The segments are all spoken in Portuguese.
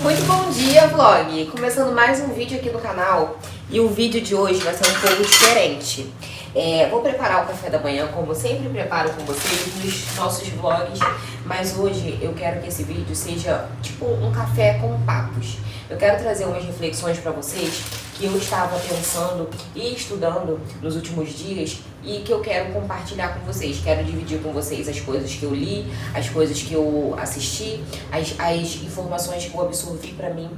Muito bom dia, vlog! Começando mais um vídeo aqui no canal e o vídeo de hoje vai ser um pouco diferente. Vou preparar o café da manhã, como sempre preparo com vocês nos nossos vlogs, mas hoje eu quero que esse vídeo seja tipo um café com papos. Eu quero trazer umas reflexões para vocês que eu estava pensando e estudando nos últimos dias e que eu quero compartilhar com vocês. Quero dividir com vocês as coisas que eu li, as coisas que eu assisti, as informações que eu absorvi para mim.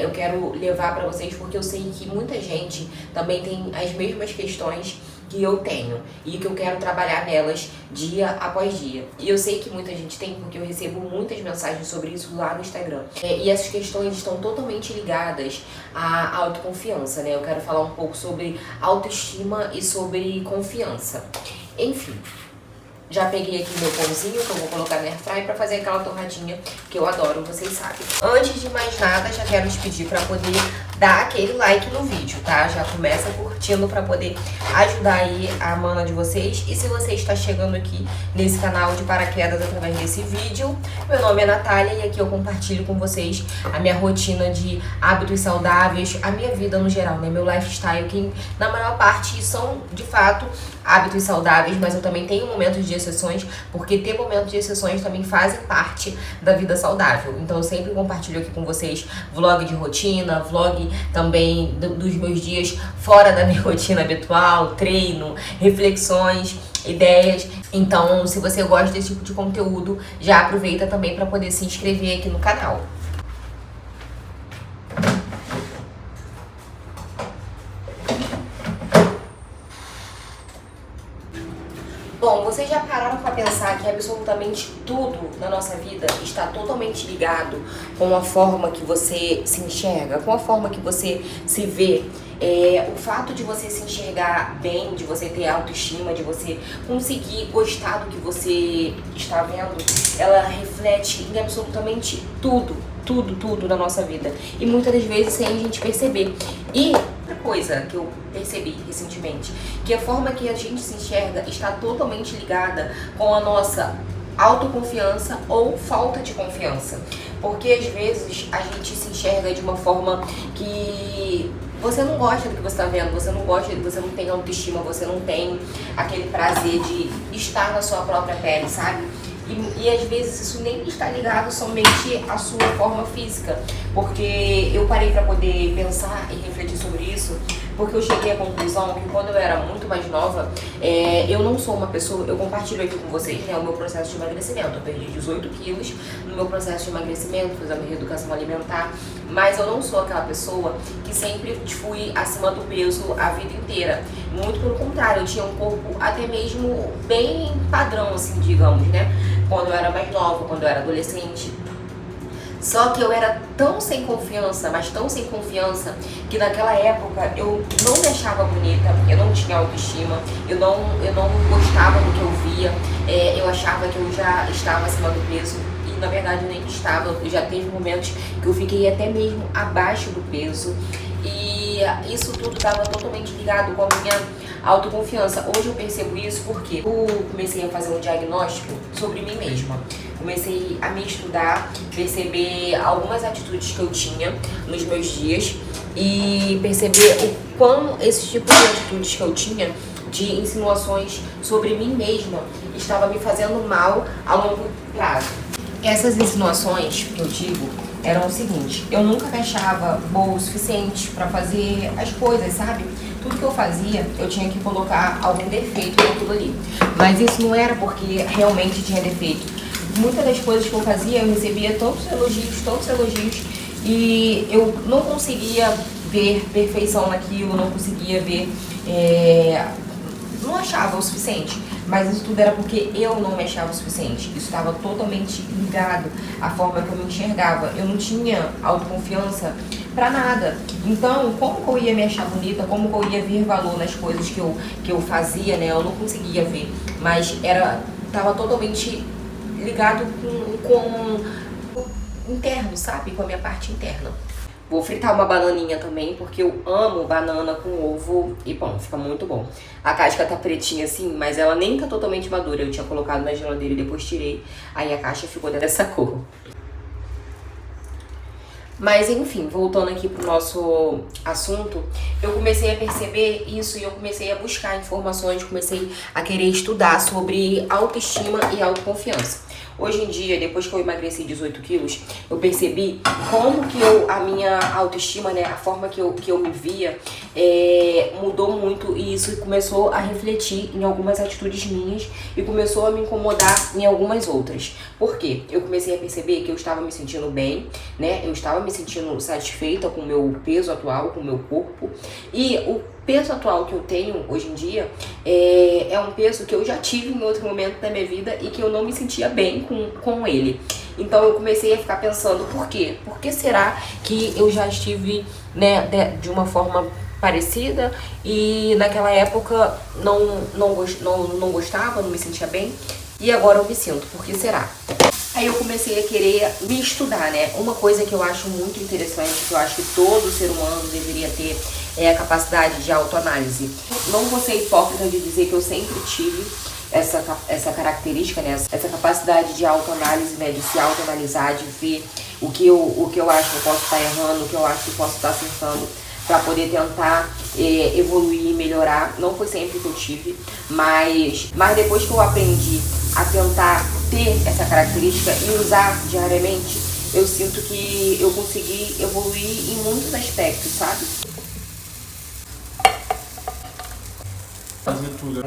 Eu quero levar para vocês porque eu sei que muita gente também tem as mesmas questões que eu tenho e que eu quero trabalhar nelas dia após dia. E eu sei que muita gente tem porque eu recebo muitas mensagens sobre isso lá no Instagram. E essas questões estão totalmente ligadas à autoconfiança, né? Eu quero falar um pouco sobre autoestima e sobre confiança. Enfim, já peguei aqui meu pãozinho que eu vou colocar na airfryer para fazer aquela torradinha que eu adoro, vocês sabem. Antes de mais nada, já quero te pedir para poder dar aquele like no vídeo, tá? Já começa curtindo para poder ajudar aí a mana de vocês. E se você está chegando aqui nesse canal de paraquedas através desse vídeo, meu nome é Natália e aqui eu compartilho com vocês a minha rotina de hábitos saudáveis, a minha vida no geral, né? Meu lifestyle, que na maior parte são, de fato, hábitos saudáveis, mas eu também tenho momentos de exceções, porque ter momentos de exceções também fazem parte da vida saudável. Então eu sempre compartilho aqui com vocês vlog de rotina, vlog também dos meus dias fora da minha rotina habitual, treino, reflexões, ideias. Então, se você gosta desse tipo de conteúdo, já aproveita também para poder se inscrever aqui no canal. Bom, vocês já pararam para pensar que absolutamente tudo na nossa vida está totalmente ligado com a forma que você se enxerga, com a forma que você se vê. O fato de você se enxergar bem, de você ter autoestima, de você conseguir gostar do que você está vendo, ela reflete em absolutamente tudo na nossa vida. E muitas das vezes sem a gente perceber. E outra coisa que eu percebi recentemente, que a forma que a gente se enxerga está totalmente ligada com a nossa autoconfiança ou falta de confiança. Porque às vezes a gente se enxerga de uma forma que você não gosta do que você está vendo, você não gosta, você não tem autoestima, você não tem aquele prazer de estar na sua própria pele, sabe? E às vezes isso nem está ligado somente à sua forma física, porque eu parei para poder pensar e refletir sobre isso, porque eu cheguei à conclusão que quando eu era muito mais nova, eu não sou uma pessoa, eu compartilho aqui com vocês, né, o meu processo de emagrecimento. Eu perdi 18 quilos no meu processo de emagrecimento, fiz a minha reeducação alimentar, mas eu não sou aquela pessoa que sempre fui acima do peso a vida inteira. Muito pelo contrário, eu tinha um corpo até mesmo bem padrão, assim, digamos, né? Quando eu era mais nova, quando eu era adolescente. Só que eu era tão sem confiança, mas tão sem confiança, que naquela época eu não me achava bonita, eu não tinha autoestima, eu não gostava do que eu via, eu achava que eu já estava acima do peso. E na verdade eu nem estava, já teve momentos que eu fiquei até mesmo abaixo do peso. E isso tudo estava totalmente ligado com a minha autoconfiança. Hoje eu percebo isso porque eu comecei a fazer um diagnóstico sobre mim mesma. Comecei a me estudar, perceber algumas atitudes que eu tinha nos meus dias e perceber o quão esse tipo de atitudes que eu tinha, de insinuações sobre mim mesma, estava me fazendo mal a longo prazo. Essas insinuações que eu digo eram o seguinte: eu nunca me achava boa o suficiente para fazer as coisas, sabe? Tudo que eu fazia, eu tinha que colocar algum defeito naquilo ali. Mas isso não era porque realmente tinha defeito. Muitas das coisas que eu fazia, eu recebia tantos elogios, e eu não conseguia ver perfeição naquilo, não conseguia ver, não achava o suficiente. Mas isso tudo era porque eu não me achava o suficiente. Isso estava totalmente ligado à forma que eu me enxergava. Eu não tinha autoconfiança pra nada. Então, como que eu ia me achar bonita? Como que eu ia ver valor nas coisas que eu fazia, né? Eu não conseguia ver. Mas estava totalmente ligado com o interno, sabe? Com a minha parte interna. Vou fritar uma bananinha também, porque eu amo banana com ovo e pão, fica muito bom. A casca tá pretinha assim, mas ela nem tá totalmente madura. Eu tinha colocado na geladeira e depois tirei, aí a caixa ficou dessa cor. Mas enfim, voltando aqui pro nosso assunto, eu comecei a perceber isso e eu comecei a buscar informações, comecei a querer estudar sobre autoestima e autoconfiança. Hoje em dia, depois que eu emagreci 18 quilos, eu percebi como que a minha autoestima, né, a forma que eu me via, mudou muito, e isso começou a refletir em algumas atitudes minhas e começou a me incomodar em algumas outras. Por quê? Eu comecei a perceber que eu estava me sentindo bem, né, eu estava me sentindo satisfeita com o meu peso atual, com o meu corpo, e o peso atual que eu tenho hoje em dia é um peso que eu já tive em outro momento da minha vida e que eu não me sentia bem com ele. Então eu comecei a ficar pensando, por quê? Por que será que eu já estive, né, de uma forma parecida e naquela época não gostava, não me sentia bem, e agora eu me sinto? Por que será? Aí eu comecei a querer me estudar, né? Uma coisa que eu acho muito interessante, que eu acho que todo ser humano deveria ter, é a capacidade de autoanálise. Não vou ser hipócrita de dizer que eu sempre tive essa característica, né? Essa capacidade de autoanálise, né? De se autoanalisar, de ver o que eu acho que eu posso estar errando, o que eu acho que eu posso estar acertando, para poder tentar evoluir e melhorar. Não foi sempre que eu tive, mas depois que eu aprendi a tentar ter essa característica e usar diariamente, eu sinto que eu consegui evoluir em muitos aspectos, sabe? Fazer tudo.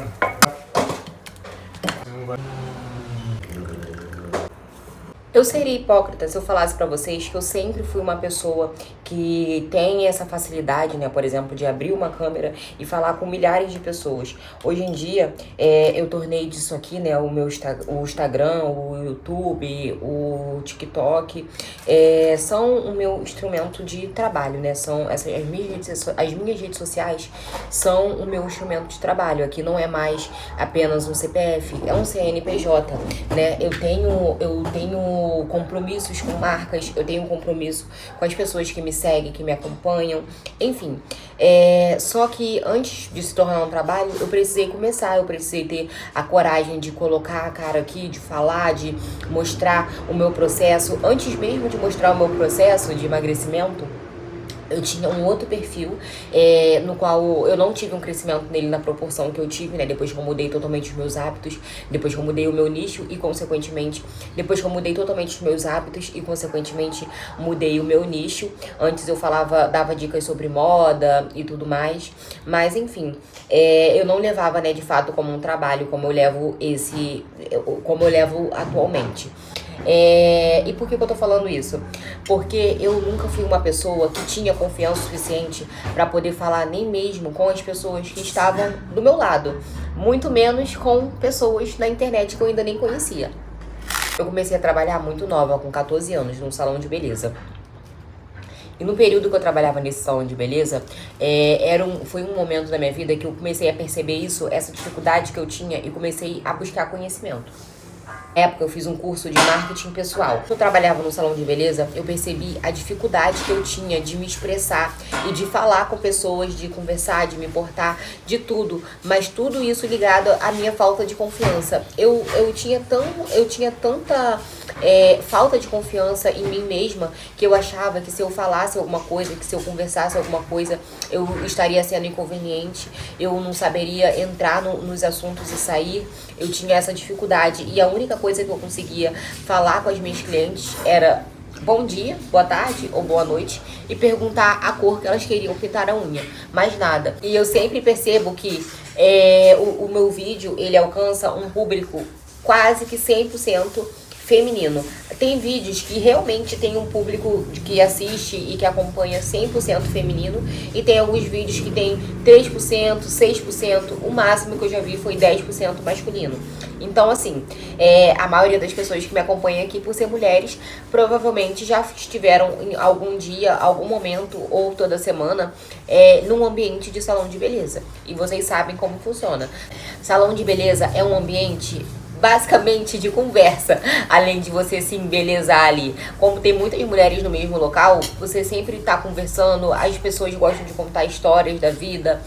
Eu seria hipócrita se eu falasse pra vocês que eu sempre fui uma pessoa que tem essa facilidade, né, por exemplo, de abrir uma câmera e falar com milhares de pessoas. Hoje em dia, eu tornei disso aqui, né, o Instagram, o YouTube, o TikTok, são o meu instrumento de trabalho, né, são as minhas redes sociais são o meu instrumento de trabalho. Aqui não é mais apenas um CPF, é um CNPJ, né, eu tenho compromissos com marcas, eu tenho um compromisso com as pessoas que me seguem, que me acompanham, enfim. Só que antes de se tornar um trabalho, eu precisei ter a coragem de colocar a cara aqui, de falar, de mostrar o meu processo. Antes mesmo de mostrar o meu processo de emagrecimento, eu tinha um outro perfil, no qual eu não tive um crescimento nele na proporção que eu tive, né? Depois que eu mudei totalmente os meus hábitos, depois que eu mudei o meu nicho e, consequentemente, depois que eu mudei totalmente os meus hábitos e, consequentemente, mudei o meu nicho. Antes eu dava dicas sobre moda e tudo mais, mas, enfim, eu não levava, né, de fato, como um trabalho, como eu levo atualmente. E por que eu tô falando isso? Porque eu nunca fui uma pessoa que tinha confiança suficiente para poder falar nem mesmo com as pessoas que estavam do meu lado, muito menos com pessoas na internet que eu ainda nem conhecia. Eu comecei a trabalhar muito nova, com 14 anos, num salão de beleza. E no período que eu trabalhava nesse salão de beleza, foi um momento da minha vida que eu comecei a perceber isso, essa dificuldade que eu tinha, e comecei a buscar conhecimento. Na época eu fiz um curso de marketing pessoal. Quando eu trabalhava no salão de beleza, eu percebi a dificuldade que eu tinha de me expressar e de falar com pessoas, de conversar, de me importar, de tudo. Mas tudo isso ligado à minha falta de confiança. Eu tinha tanta falta de confiança em mim mesma, que eu achava que se eu falasse alguma coisa, que se eu conversasse alguma coisa, eu estaria sendo inconveniente, eu não saberia entrar nos assuntos e sair. Eu tinha essa dificuldade, e a única coisa que eu conseguia falar com as minhas clientes era bom dia, boa tarde ou boa noite, e perguntar a cor que elas queriam pintar a unha, mais nada. E eu sempre percebo que o meu vídeo, ele alcança um público quase que 100% feminino. Tem vídeos que realmente tem um público que assiste e que acompanha 100% feminino, e tem alguns vídeos que tem 3%, 6%, o máximo que eu já vi foi 10% masculino. Então, assim, a maioria das pessoas que me acompanham aqui, por ser mulheres, provavelmente já estiveram em algum dia, algum momento ou toda semana num ambiente de salão de beleza. E vocês sabem como funciona. Salão de beleza é um ambiente basicamente de conversa, além de você se embelezar ali. Como tem muitas mulheres no mesmo local, você sempre tá conversando, as pessoas gostam de contar histórias da vida,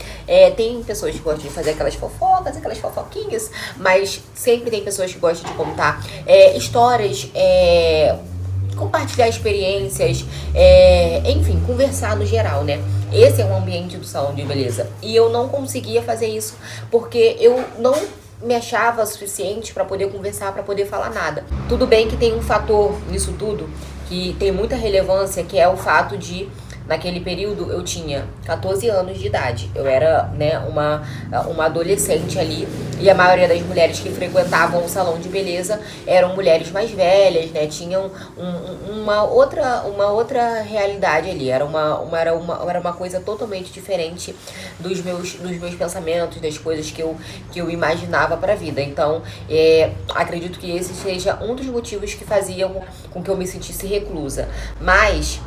tem pessoas que gostam de fazer aquelas fofocas, aquelas fofoquinhas, mas sempre tem pessoas que gostam de contar histórias compartilhar experiências, enfim, conversar no geral, né? Esse é o ambiente do salão de beleza. E eu não conseguia fazer isso porque eu não me achava suficiente para poder conversar, para poder falar nada. Tudo bem que tem um fator nisso tudo que tem muita relevância, que é o fato de, naquele período, eu tinha 14 anos de idade. Eu era, né, uma adolescente ali. E a maioria das mulheres que frequentavam o salão de beleza eram mulheres mais velhas, né? Tinham uma outra realidade ali. Era uma coisa totalmente diferente dos meus pensamentos, das coisas que eu imaginava para a vida. Então, acredito que esse seja um dos motivos que faziam com que eu me sentisse reclusa. Mas...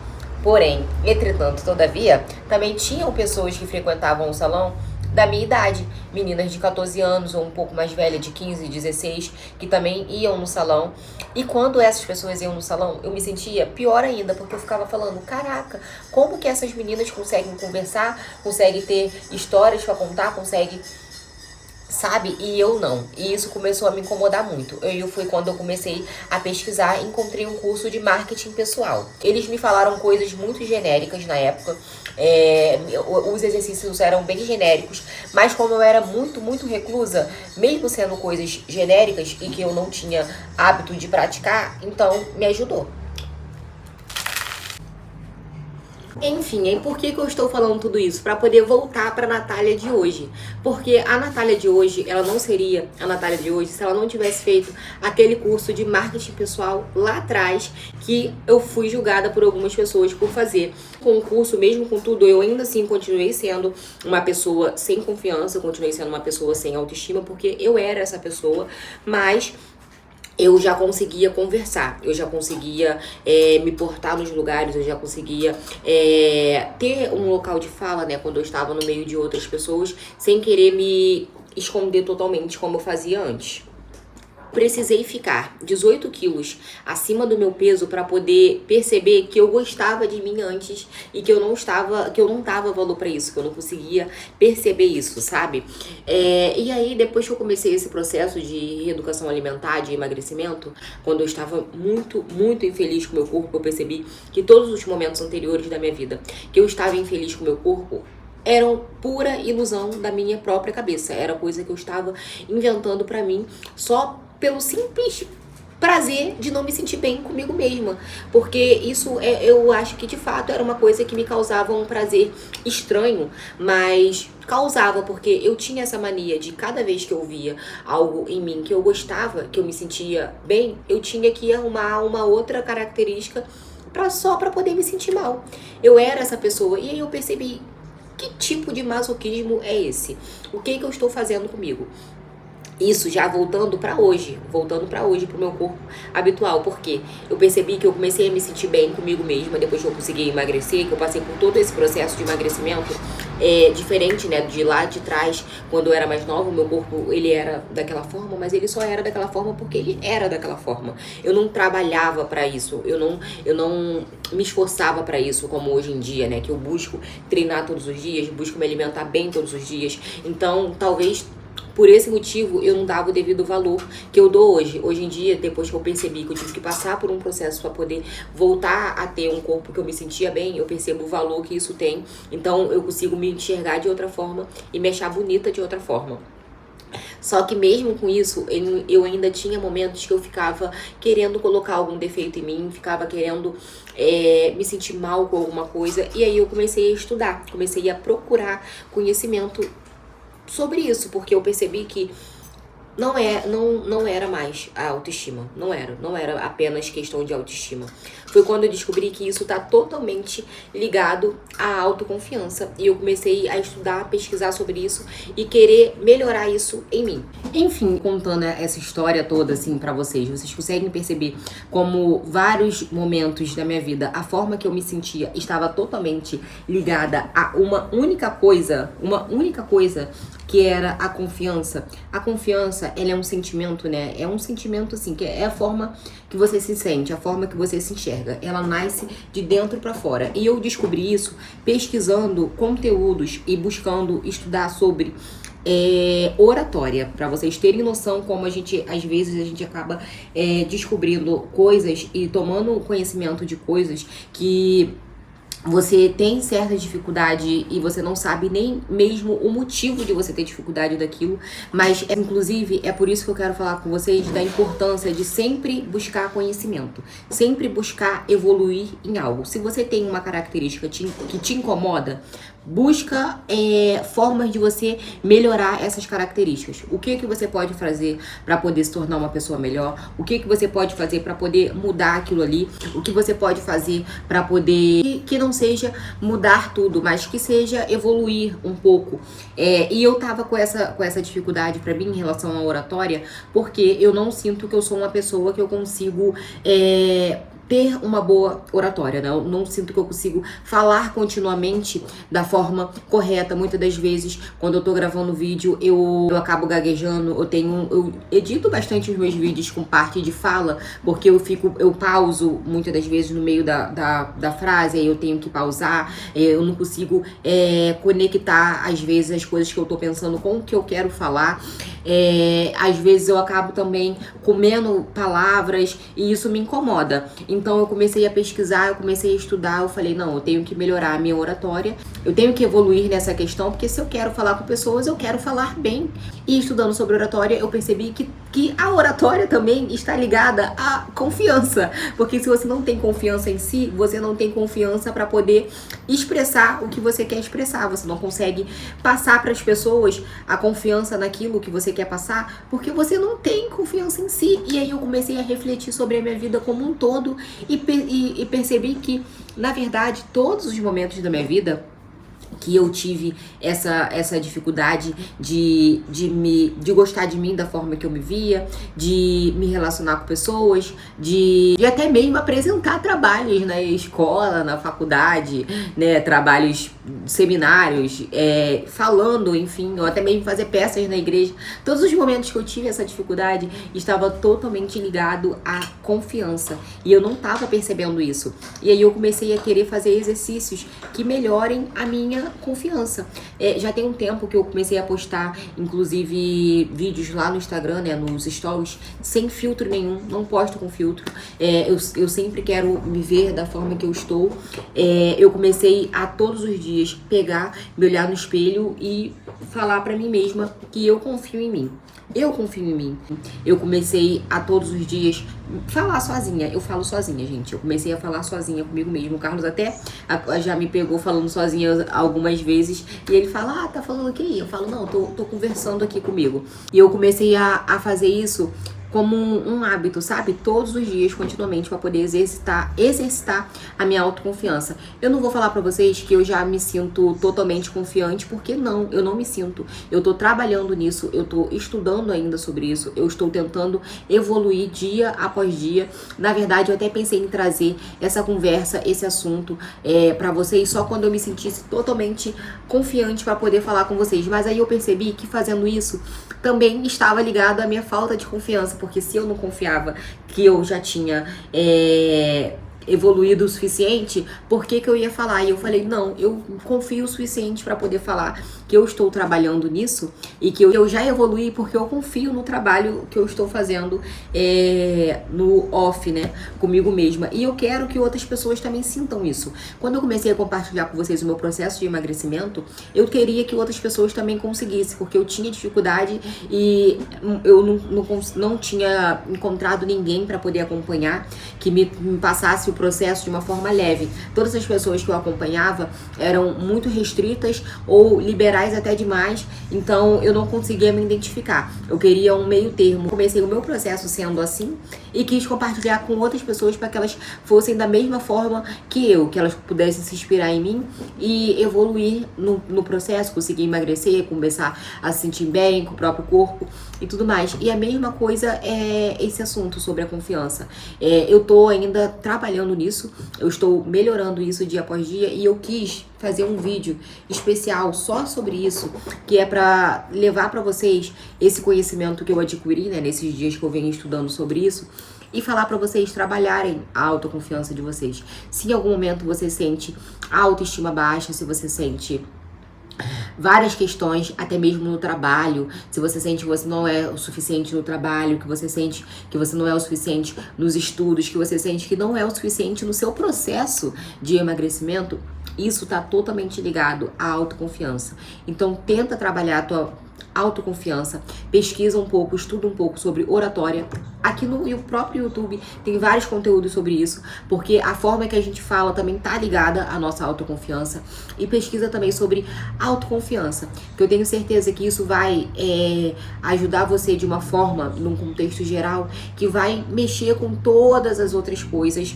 porém, entretanto, todavia, também tinham pessoas que frequentavam o salão da minha idade, meninas de 14 anos ou um pouco mais velha, de 15, 16, que também iam no salão. E quando essas pessoas iam no salão, eu me sentia pior ainda, porque eu ficava falando, caraca, como que essas meninas conseguem conversar, conseguem ter histórias para contar, conseguem... sabe? E eu não. E isso começou a me incomodar muito. Foi quando eu comecei a pesquisar e encontrei um curso de marketing pessoal. Eles me falaram coisas muito genéricas na época. Os exercícios eram bem genéricos, mas como eu era muito reclusa, mesmo sendo coisas genéricas e que eu não tinha hábito de praticar, então me ajudou. Enfim, e por que eu estou falando tudo isso? Para poder voltar para a Natália de hoje. Porque a Natália de hoje, ela não seria a Natália de hoje se ela não tivesse feito aquele curso de marketing pessoal lá atrás, que eu fui julgada por algumas pessoas por fazer. Com o curso, mesmo com tudo, eu ainda assim continuei sendo uma pessoa sem confiança, continuei sendo uma pessoa sem autoestima, porque eu era essa pessoa, mas... eu já conseguia conversar, eu já conseguia me portar nos lugares, eu já conseguia ter um local de fala, né, quando eu estava no meio de outras pessoas, sem querer me esconder totalmente como eu fazia antes. Precisei ficar 18 quilos acima do meu peso para poder perceber que eu gostava de mim antes e que eu não dava valor para isso, que eu não conseguia perceber isso, sabe? E aí, depois que eu comecei esse processo de reeducação alimentar, de emagrecimento, quando eu estava muito infeliz com o meu corpo, eu percebi que todos os momentos anteriores da minha vida que eu estava infeliz com o meu corpo eram pura ilusão da minha própria cabeça. Era coisa que eu estava inventando pra mim só pelo simples prazer de não me sentir bem comigo mesma. Porque isso, eu acho que de fato era uma coisa que me causava um prazer estranho, mas causava, porque eu tinha essa mania de cada vez que eu via algo em mim que eu gostava, que eu me sentia bem, eu tinha que arrumar uma outra característica só pra poder me sentir mal. Eu era essa pessoa, e aí eu percebi, que tipo de masoquismo é esse? O que eu estou fazendo comigo? Isso já voltando pra hoje, pro meu corpo habitual, porque eu percebi que eu comecei a me sentir bem comigo mesma depois que eu consegui emagrecer, que eu passei por todo esse processo de emagrecimento, diferente, né, de lá de trás, quando eu era mais nova, o meu corpo, ele era daquela forma, mas ele só era daquela forma porque ele era daquela forma. Eu não trabalhava pra isso, eu não me esforçava pra isso, como hoje em dia, né, que eu busco treinar todos os dias, busco me alimentar bem todos os dias. Então, talvez por esse motivo, eu não dava o devido valor que eu dou hoje. Hoje em dia, depois que eu percebi que eu tive que passar por um processo para poder voltar a ter um corpo que eu me sentia bem, eu percebo o valor que isso tem. Então, eu consigo me enxergar de outra forma e me achar bonita de outra forma. Só que mesmo com isso, eu ainda tinha momentos que eu ficava querendo colocar algum defeito em mim, ficava querendo me sentir mal com alguma coisa. E aí eu comecei a estudar, comecei a procurar conhecimento sobre isso, porque eu percebi que não era mais a autoestima, não era apenas questão de autoestima. Foi quando eu descobri que isso tá totalmente ligado à autoconfiança, e eu comecei a estudar, a pesquisar sobre isso e querer melhorar isso em mim. Enfim, contando essa história toda assim pra vocês conseguem perceber como vários momentos da minha vida, a forma que eu me sentia estava totalmente ligada a uma única coisa, que era a confiança. A confiança, ela é um sentimento, né? É um sentimento, assim, que é a forma que você se sente, a forma que você se enxerga. Ela nasce de dentro pra fora. E eu descobri isso pesquisando conteúdos e buscando estudar sobre oratória, para vocês terem noção como às vezes a gente acaba descobrindo coisas e tomando conhecimento de coisas que você tem certa dificuldade e você não sabe nem mesmo o motivo de você ter dificuldade daquilo, mas inclusive é por isso que eu quero falar com vocês da importância de sempre buscar conhecimento, sempre buscar evoluir em algo. Se você tem uma característica que te incomoda, busca formas de você melhorar essas características. O que você pode fazer para poder se tornar uma pessoa melhor? O que você pode fazer para poder mudar aquilo ali? O que você pode fazer para poder que não seja mudar tudo, mas que seja evoluir um pouco. E eu tava com essa dificuldade para mim em relação à oratória, porque eu não sinto que eu sou uma pessoa que eu consigo ter uma boa oratória, né? Eu não sinto que eu consigo falar continuamente da forma correta. Muitas das vezes, quando eu tô gravando vídeo, eu acabo gaguejando. Eu edito bastante os meus vídeos com parte de fala, porque eu pauso muitas das vezes no meio da frase, aí eu tenho que pausar, eu não consigo conectar, às vezes, as coisas que eu tô pensando com o que eu quero falar. Às vezes eu acabo também comendo palavras e isso me incomoda. Então eu comecei a pesquisar, eu comecei a estudar, eu falei, não, eu tenho que melhorar a minha oratória, eu tenho que evoluir nessa questão, porque se eu quero falar com pessoas, eu quero falar bem. E estudando sobre oratória, eu percebi que a oratória também está ligada à confiança, porque se você não tem confiança em si, você não tem confiança para poder expressar o que você quer expressar, você não consegue passar para as pessoas a confiança naquilo que você quer passar, porque você não tem confiança em si. E aí eu comecei a refletir sobre a minha vida como um todo e percebi que, na verdade, todos os momentos da minha vida que eu tive essa dificuldade de gostar de mim da forma que eu me via, de me relacionar com pessoas, de até mesmo apresentar trabalhos na escola, na faculdade, né, trabalhos, seminários, falando, enfim, ou até mesmo fazer peças na igreja. Todos os momentos que eu tive essa dificuldade estava totalmente ligado à confiança, e eu não estava percebendo isso. E aí eu comecei a querer fazer exercícios que melhorem a minha confiança. Já tem um tempo que eu comecei a postar, inclusive, vídeos lá no Instagram, né, nos stories, sem filtro nenhum, não posto com filtro. Eu sempre quero me ver da forma que eu estou. Eu comecei a todos os dias pegar, me olhar no espelho e falar pra mim mesma que eu confio em mim. Eu confio em mim. Eu comecei a todos os dias falar sozinha. Eu falo sozinha, gente. Eu comecei a falar sozinha comigo mesmo. O Carlos até já me pegou falando sozinha algumas vezes. E ele fala, tá falando o quê? Eu falo, não, tô conversando aqui comigo. E eu comecei a fazer isso como um hábito, sabe? Todos os dias, continuamente, para poder exercitar a minha autoconfiança. Eu não vou falar para vocês que eu já me sinto totalmente confiante, porque não, eu não me sinto. Eu tô trabalhando nisso, eu tô estudando ainda sobre isso, eu estou tentando evoluir dia após dia. Na verdade, eu até pensei em trazer essa conversa, esse assunto para vocês só quando eu me sentisse totalmente confiante para poder falar com vocês. Mas aí eu percebi que fazendo isso também estava ligado à minha falta de confiança, porque se eu não confiava que eu já tinha evoluído o suficiente, por que eu ia falar? E eu falei, não, eu confio o suficiente para poder falar que eu estou trabalhando nisso e que eu já evoluí, porque eu confio no trabalho que eu estou fazendo no off, né, comigo mesma. E eu quero que outras pessoas também sintam isso. Quando eu comecei a compartilhar com vocês o meu processo de emagrecimento, eu queria que outras pessoas também conseguissem, porque eu tinha dificuldade e eu não tinha encontrado ninguém para poder acompanhar, que me passasse o processo de uma forma leve. Todas as pessoas que eu acompanhava eram muito restritas ou liberais até demais, então eu não conseguia me identificar. Eu queria um meio termo. Comecei o meu processo sendo assim e quis compartilhar com outras pessoas para que elas fossem da mesma forma que eu, que elas pudessem se inspirar em mim e evoluir no processo, conseguir emagrecer, começar a se sentir bem com o próprio corpo e tudo mais. E a mesma coisa é esse assunto sobre a confiança. Eu tô ainda trabalhando nisso, eu estou melhorando isso dia após dia e eu quis fazer um vídeo especial só sobre isso, que é para levar para vocês esse conhecimento que eu adquiri, né, nesses dias que eu venho estudando sobre isso, e falar para vocês trabalharem a autoconfiança de vocês. Se em algum momento você sente a autoestima baixa, se você sente várias questões, até mesmo no trabalho. Se você sente que você não é o suficiente no trabalho, que você sente que você não é o suficiente nos estudos, que você sente que não é o suficiente no seu processo de emagrecimento, isso está totalmente ligado à autoconfiança. Então tenta trabalhar a tua autoconfiança, pesquisa um pouco, estuda um pouco sobre oratória. Aqui no próprio YouTube tem vários conteúdos sobre isso, porque a forma que a gente fala também tá ligada à nossa autoconfiança. E pesquisa também sobre autoconfiança, que eu tenho certeza que isso vai ajudar você de uma forma, num contexto geral, que vai mexer com todas as outras coisas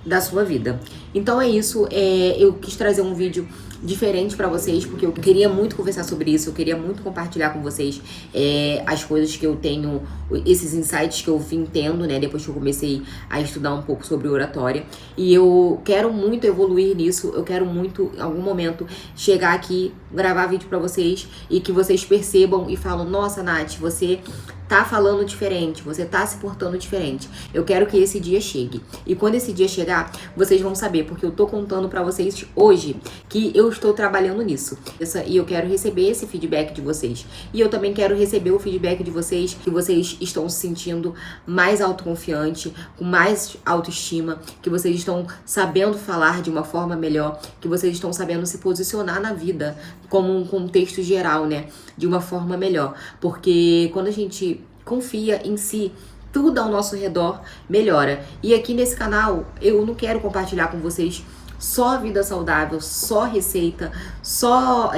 da sua vida. Então é isso, eu quis trazer um vídeo diferente pra vocês, porque eu queria muito conversar sobre isso, eu queria muito compartilhar com vocês as coisas que eu tenho, esses insights que eu vim tendo, né, depois que eu comecei a estudar um pouco sobre oratória, e eu quero muito evoluir nisso, eu quero muito, em algum momento, chegar aqui, gravar vídeo pra vocês, e que vocês percebam e falam, nossa, Nath, você tá falando diferente, você tá se portando diferente. Eu quero que esse dia chegue. E quando esse dia chegar, vocês vão saber, porque eu tô contando pra vocês hoje que eu estou trabalhando nisso. E eu quero receber esse feedback de vocês. E eu também quero receber o feedback de vocês, que vocês estão se sentindo mais autoconfiante, com mais autoestima, que vocês estão sabendo falar de uma forma melhor, que vocês estão sabendo se posicionar na vida como um contexto geral, né? De uma forma melhor. Porque quando a gente confia em si, tudo ao nosso redor melhora. E aqui nesse canal, eu não quero compartilhar com vocês só vida saudável, só receita, só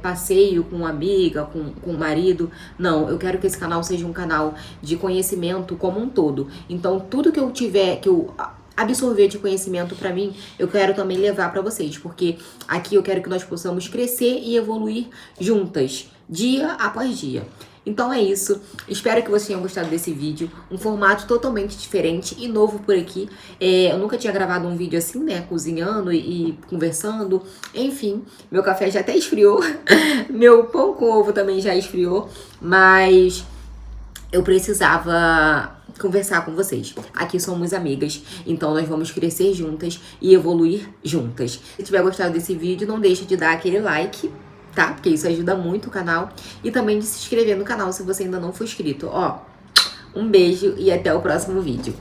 passeio com amiga, com marido. Não, eu quero que esse canal seja um canal de conhecimento como um todo. Então, tudo que eu tiver, que eu absorver de conhecimento pra mim, eu quero também levar pra vocês, porque aqui eu quero que nós possamos crescer e evoluir juntas, dia após dia. Então é isso, espero que vocês tenham gostado desse vídeo, um formato totalmente diferente e novo por aqui. Eu nunca tinha gravado um vídeo assim, né, cozinhando e conversando, enfim, meu café já até esfriou, meu pão com ovo também já esfriou, mas eu precisava conversar com vocês. Aqui somos amigas, então nós vamos crescer juntas e evoluir juntas. Se tiver gostado desse vídeo, não deixe de dar aquele like, tá? Porque isso ajuda muito o canal. E também de se inscrever no canal se você ainda não for inscrito. Ó, um beijo e até o próximo vídeo.